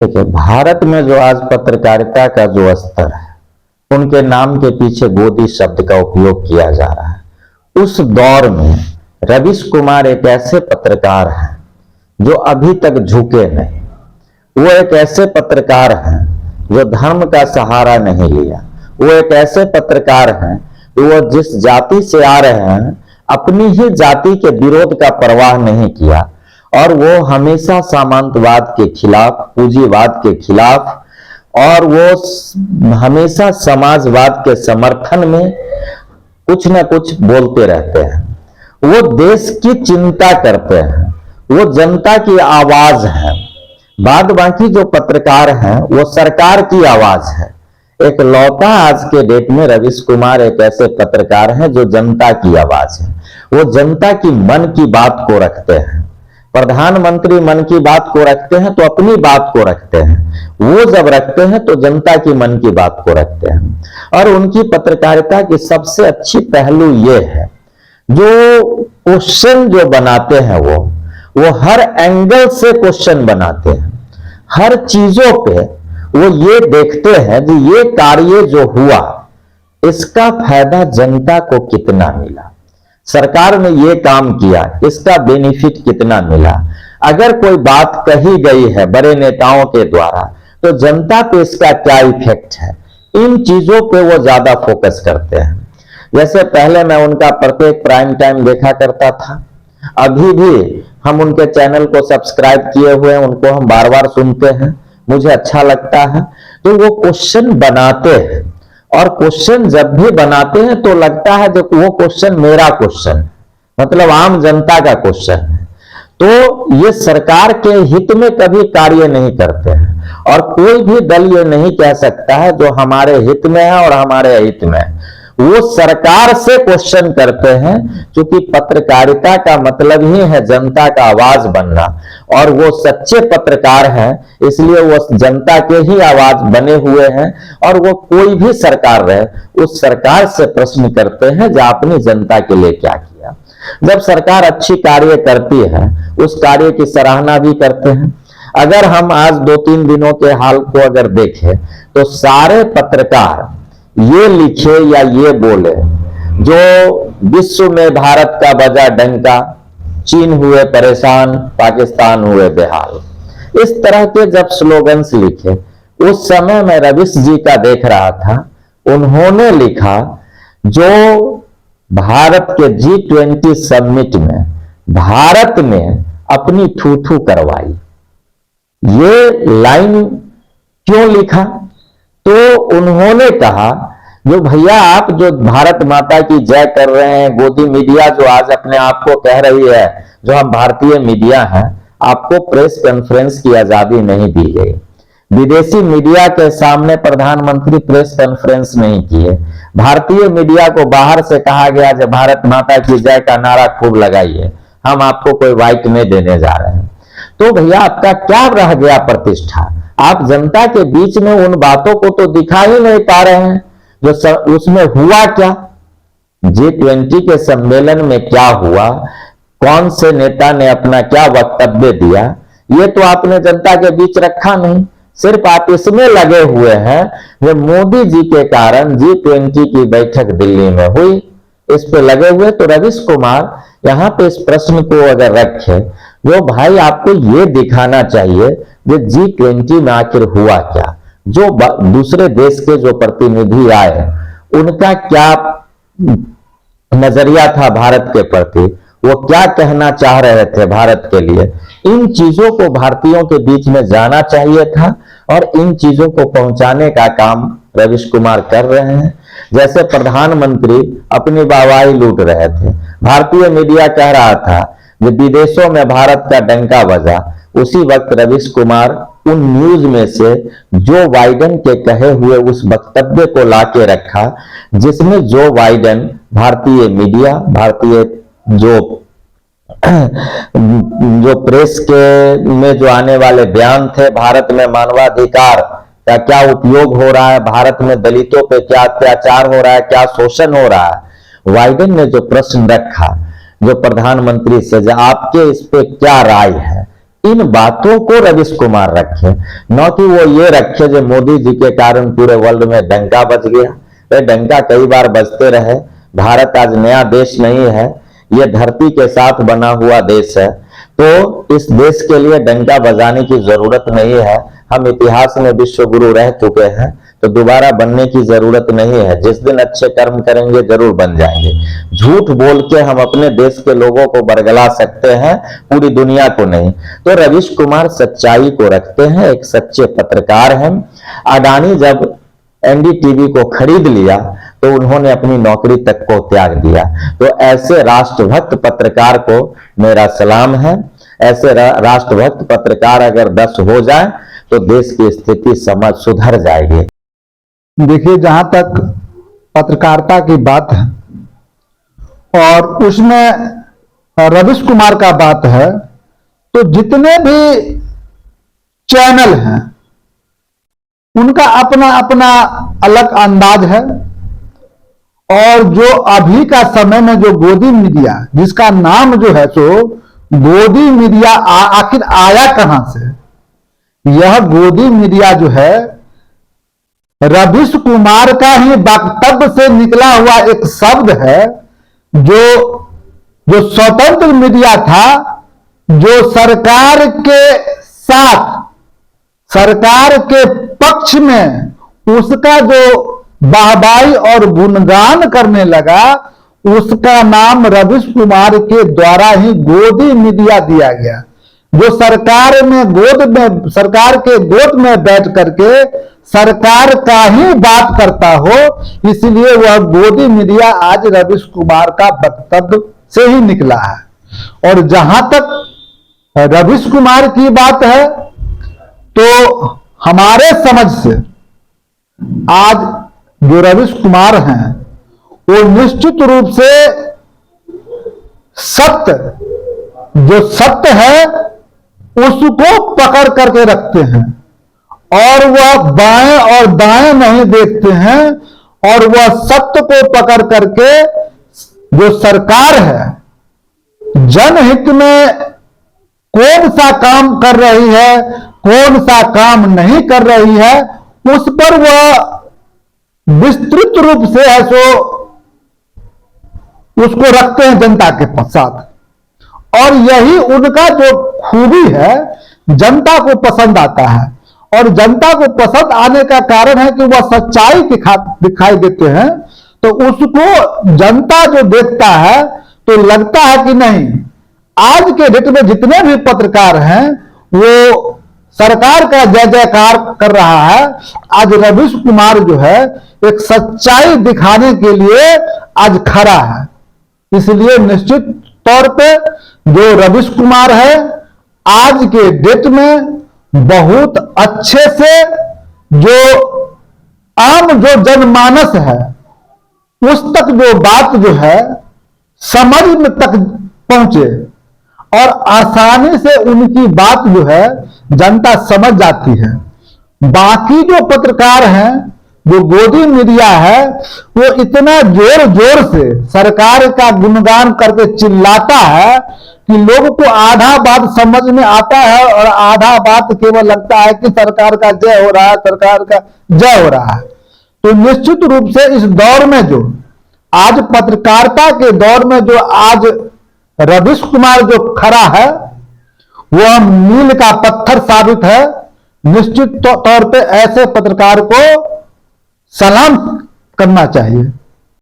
देखिए, भारत में जो आज पत्रकारिता का जो स्तर है, उनके नाम के पीछे गोदी शब्द का उपयोग किया जा रहा है। उस दौर में रवीश कुमार एक ऐसे पत्रकार हैं जो अभी तक झुके नहीं। वो एक ऐसे पत्रकार हैं जो धर्म का सहारा नहीं लिया। वो एक ऐसे पत्रकार हैं कि वो जिस जाति से आ रहे हैं, अपनी ही जाति के विरोध का परवाह नहीं किया और वो हमेशा सामंतवाद के खिलाफ, पूंजीवाद के खिलाफ और वो हमेशा समाजवाद के समर्थन में कुछ न कुछ बोलते रहते हैं। वो देश की चिंता करते हैं, वो जनता की आवाज है। बाद बाकी जो पत्रकार हैं वो सरकार की आवाज है। एक लौता आज के डेट में रवीश कुमार एक ऐसे पत्रकार हैं जो जनता की आवाज है। वो जनता की मन की बात को रखते हैं। प्रधानमंत्री मन की बात को रखते हैं तो अपनी बात को रखते हैं, वो जब रखते हैं तो जनता की मन की बात को रखते हैं। और उनकी पत्रकारिता की सबसे अच्छी पहलू ये है, जो क्वेश्चन जो बनाते हैं वो हर एंगल से क्वेश्चन बनाते हैं। हर चीजों पे वो ये देखते हैं कि ये कार्य जो हुआ इसका फायदा जनता को कितना मिला, सरकार ने ये काम किया इसका बेनिफिट कितना मिला। अगर कोई बात कही गई है बड़े नेताओं के द्वारा तो जनता पे इसका क्या इफेक्ट है, इन चीजों पे वो ज्यादा फोकस करते हैं। जैसे पहले मैं उनका प्रत्येक प्राइम टाइम देखा करता था, अभी भी हम उनके चैनल को सब्सक्राइब किए हुए हैं, उनको हम बार बार सुनते हैं, मुझे अच्छा लगता है। तो वो क्वेश्चन बनाते हैं और क्वेश्चन जब भी बनाते हैं तो लगता है जो वो क्वेश्चन मेरा क्वेश्चन, मतलब आम जनता का क्वेश्चन है। तो ये सरकार के हित में कभी कार्य नहीं करते हैं और कोई भी दल ये नहीं कह सकता है जो हमारे हित में है और हमारे हित में है। वो सरकार से क्वेश्चन करते हैं, क्योंकि पत्रकारिता का मतलब ही है जनता का आवाज बनना और वो सच्चे पत्रकार हैं, इसलिए वो जनता के ही आवाज बने हुए हैं। और वो कोई भी सरकार रहे उस सरकार से प्रश्न करते हैं जो आपने जनता के लिए क्या किया। जब सरकार अच्छी कार्य करती है उस कार्य की सराहना भी करते हैं। अगर हम आज 2-3 दिनों के हाल को अगर देखें तो सारे पत्रकार ये लिखे या ये बोले जो विश्व में भारत का बजा डंका, चीन हुए परेशान, पाकिस्तान हुए बेहाल, इस तरह के जब स्लोगन्स लिखे, उस समय मैं रवीश जी का देख रहा था, उन्होंने लिखा जो भारत के G20 समिट में भारत ने अपनी थू-थू करवाई। ये लाइन क्यों लिखा? तो उन्होंने कहा जो भैया आप जो भारत माता की जय कर रहे हैं, गोदी मीडिया जो आज अपने आप को कह रही है जो हम भारतीय मीडिया हैं, आपको प्रेस कॉन्फ्रेंस की आजादी नहीं दी गई। विदेशी मीडिया के सामने प्रधानमंत्री प्रेस कॉन्फ्रेंस नहीं किए। भारतीय मीडिया को बाहर से कहा गया जो भारत माता की जय का नारा खूब लगाइए, हम आपको कोई वाइट नहीं देने जा रहे हैं। तो भैया आपका क्या रह गया प्रतिष्ठा? आप जनता के बीच में उन बातों को तो दिखा ही नहीं पा रहे हैं जो उसमें हुआ क्या, G20 के सम्मेलन में क्या हुआ, कौन से नेता ने अपना क्या वक्तव्य दिया, ये तो आपने जनता के बीच रखा नहीं। सिर्फ आप इसमें लगे हुए हैं जो मोदी जी के कारण G20 की बैठक दिल्ली में हुई, इस पे लगे हुए। तो रवीश कुमार यहाँ पे इस प्रश्न को अगर रखे जो भाई आपको ये दिखाना चाहिए कि G20 में आखिर हुआ क्या, जो दूसरे देश के जो प्रतिनिधि आए उनका क्या नजरिया था भारत के प्रति, वो क्या कहना चाह रहे थे भारत के लिए, इन चीजों को भारतीयों के बीच में जाना चाहिए था और इन चीजों को पहुंचाने का काम रवीश कुमार कर रहे हैं। जैसे प्रधानमंत्री अपनी वाहवाही लूट रहे थे, भारतीय मीडिया कह रहा था कि विदेशों में भारत का डंका बजा, उसी वक्त रवीश कुमार उन न्यूज में से जो बाइडेन के कहे हुए उस वक्तव्य को लाके रखा जिसमें जो बाइडेन भारतीय मीडिया, भारतीय जो प्रेस के में जो आने वाले बयान थे, भारत में मानवाधिकार का क्या उपयोग हो रहा है, भारत में दलितों पे क्या अत्याचार हो रहा है, क्या शोषण हो रहा है, बाइडेन ने जो प्रश्न रखा जो प्रधानमंत्री से, जो आपके इस पे क्या राय है, इन बातों को रवीश कुमार रखे, न कि वो ये रखे जो मोदी जी के कारण पूरे वर्ल्ड में डंका बज गया। ये डंका कई बार बजते रहे। भारत आज नया देश नहीं है, ये धरती के साथ बना हुआ देश है, तो इस देश के लिए डंका बजाने की जरूरत नहीं है। हम इतिहास में विश्व गुरु रह चुके हैं, तो दोबारा बनने की जरूरत नहीं है। जिस दिन अच्छे कर्म करेंगे जरूर बन जाएंगे। झूठ बोल के हम अपने देश के लोगों को बरगला सकते हैं, पूरी दुनिया को नहीं। तो रवीश कुमार सच्चाई को रखते हैं, एक सच्चे पत्रकार हैं। अडानी जब एनडीटीवी को खरीद लिया तो उन्होंने अपनी नौकरी तक को त्याग दिया। तो ऐसे राष्ट्रभक्त पत्रकार को मेरा सलाम है। ऐसे राष्ट्रभक्त पत्रकार अगर 10 हो जाए तो देश की स्थिति समझ सुधर जाएगी। देखिए, जहां तक पत्रकारिता की बात है और उसमें रवीश कुमार का बात है, तो जितने भी चैनल हैं उनका अपना अपना अलग अंदाज है। और जो अभी का समय में जो गोदी मीडिया, जिसका नाम जो है सो गोदी मीडिया, आखिर आया कहां से? यह गोदी मीडिया जो है रवीश कुमार का ही वक्तव्य से निकला हुआ एक शब्द है। जो स्वतंत्र मीडिया था, जो सरकार के साथ, सरकार के पक्ष में उसका जो वाहवाही और गुणगान करने लगा, उसका नाम रवीश कुमार के द्वारा ही गोदी मीडिया दिया गया। जो सरकार के गोद में बैठ करके सरकार का ही बात करता हो, इसलिए वह गोदी मीडिया आज रवीश कुमार का वक्तव्य से ही निकला है। और जहां तक रवीश कुमार की बात है, तो हमारे समझ से आज जो रवीश कुमार हैं वो निश्चित रूप से जो सत्य है उसको पकड़ करके रखते हैं, और वह बाएं और दाएं नहीं देखते हैं, और वह सत्य को पकड़ करके जो सरकार है जनहित में कौन सा काम कर रही है, कौन सा काम नहीं कर रही है, उस पर वह विस्तृत रूप से है सो उसको रखते हैं जनता के साथ। और यही उनका जो खूबी है, जनता को पसंद आता है। और जनता को पसंद आने का कारण है कि वह सच्चाई दिखाई देते हैं, तो उसको जनता जो देखता है तो लगता है कि नहीं, आज के डेट में जितने भी पत्रकार हैं वो सरकार का जय जयकार कर रहा है। आज रवीश कुमार जो है एक सच्चाई दिखाने के लिए आज खड़ा है। इसलिए निश्चित तौर पे जो रवीश कुमार है आज के डेट में बहुत अच्छे से जो जो जनमानस है उस तक जो बात जो है समझ में तक पहुंचे, और आसानी से उनकी बात जो है जनता समझ जाती है। बाकी जो पत्रकार हैं, जो गोदी मीडिया है, वो इतना जोर जोर से सरकार का गुणगान करके चिल्लाता है कि लोगों को आधा बात समझ में आता है और आधा बात केवल लगता है कि सरकार का जय हो रहा है, सरकार का जय हो रहा है। तो निश्चित रूप से इस दौर में जो आज पत्रकारिता के दौर में जो आज रवीश कुमार जो खड़ा है वह मील का पत्थर साबित है। निश्चित तौर पे ऐसे पत्रकार को सलाम करना चाहिए।